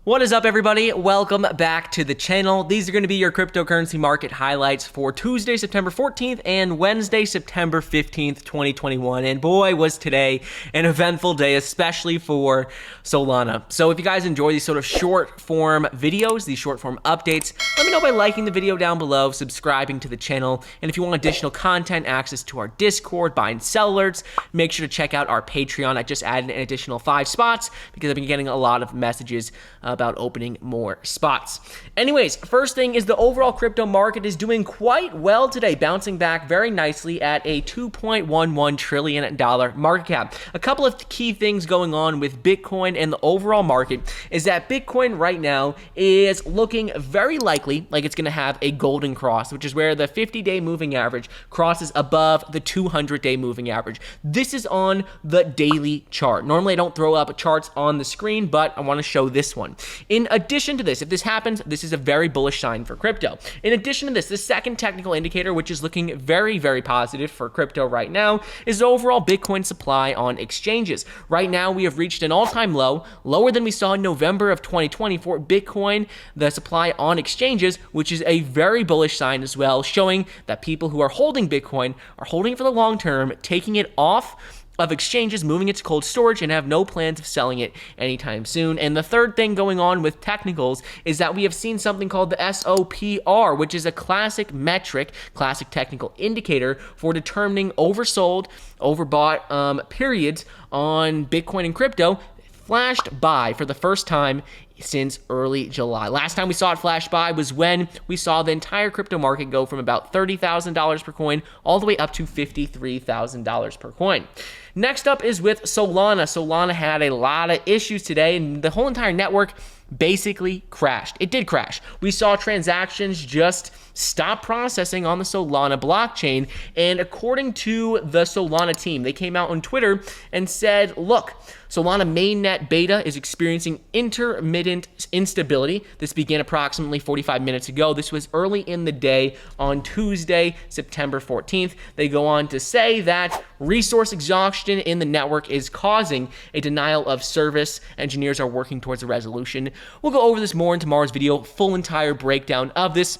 What is up, everybody? Welcome back to the channel. These are going to be your cryptocurrency market highlights for Tuesday, September 14th and Wednesday, September 15th, 2021. And boy, was today an eventful day, especially for Solana. So if you guys enjoy these sort of short form videos, these short form updates, let me know by liking the video down below, subscribing to the channel. And if you want additional content, access to our Discord, buy and sell alerts, make sure to check out our Patreon. I just added an additional 5 spots because I've been getting a lot of messages about opening more spots. Anyways, first thing is the overall crypto market is doing quite well today, bouncing back very nicely at a $2.11 trillion market cap. A couple of key things going on with Bitcoin and the overall market is that Bitcoin right now is looking very likely like it's going to have a golden cross, which is where the 50-day moving average crosses above the 200-day moving average. This is on the daily chart. Normally I don't throw up charts on the screen, but I want to show this one. In addition to this, if this happens, this is a very bullish sign for crypto. In addition to this, the second technical indicator, which is looking very, very positive for crypto right now, is the overall Bitcoin supply on exchanges. Right now, we have reached an all-time low, lower than we saw in November of 2020 for Bitcoin, the supply on exchanges, which is a very bullish sign as well, showing that people who are holding Bitcoin are holding it for the long term, taking it off of exchanges, moving it to cold storage, and have no plans of selling it anytime soon. And the third thing going on with technicals is that we have seen something called the SOPR, which is a classic metric, classic technical indicator for determining oversold, overbought periods on Bitcoin and crypto, flashed by for the first time since early July. Last time we saw it flash by was when we saw the entire crypto market go from about $30,000 per coin all the way up to $53,000 per coin. Next up is with Solana. Solana had a lot of issues today, and the whole entire network basically crashed. It did crash. We saw transactions just stop processing on the Solana blockchain, and according to the Solana team, they came out on Twitter and said, look, Solana mainnet beta is experiencing intermittent instability. This began approximately 45 minutes ago. This was early in the day on Tuesday, September 14th. They go on to say that resource exhaustion in the network is causing a denial of service. Engineers are working towards a resolution. We'll go over this more in tomorrow's video, full entire breakdown of this.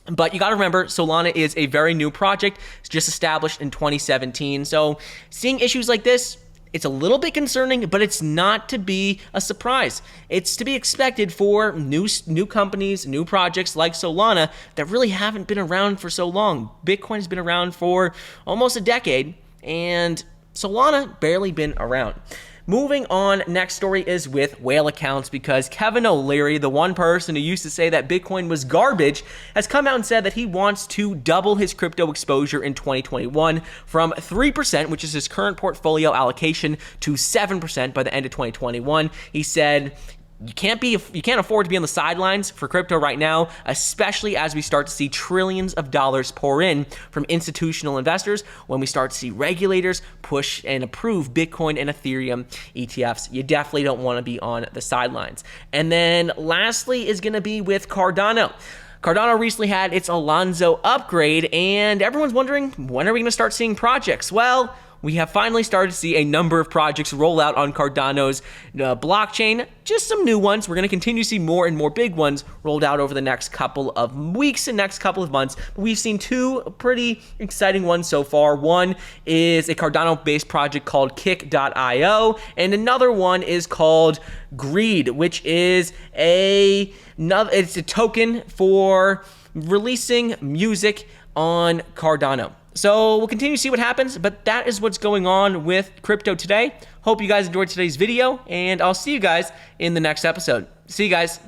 But you got to remember, Solana is a very new project. It's just established in 2017. So seeing issues like this, it's a little bit concerning, but it's not to be a surprise. It's to be expected for new companies, new projects like Solana that really haven't been around for so long. Bitcoin has been around for almost a decade, and Solana barely been around. Moving on, next story is with whale accounts, because Kevin O'Leary, the one person who used to say that Bitcoin was garbage, has come out and said that he wants to double his crypto exposure in 2021 from 3%, which is his current portfolio allocation, to 7% by the end of 2021. He said, You can't afford to be on the sidelines for crypto right now, especially as we start to see trillions of dollars pour in from institutional investors when we start to see regulators push and approve Bitcoin and Ethereum ETFs. You definitely don't want to be on the sidelines. And then lastly is going to be with Cardano. Cardano recently had its Alonzo upgrade, and everyone's wondering, when are we going to start seeing projects? Well, we have finally started to see a number of projects roll out on Cardano's blockchain, just some new ones. We're going to continue to see more and more big ones rolled out over the next couple of weeks and next couple of months. But we've seen two pretty exciting ones so far. One is a Cardano-based project called Kick.io, and another one is called Greed, which is it's a token for releasing music on Cardano. So we'll continue to see what happens, but that is what's going on with crypto today. Hope you guys enjoyed today's video, and I'll see you guys in the next episode. See you guys.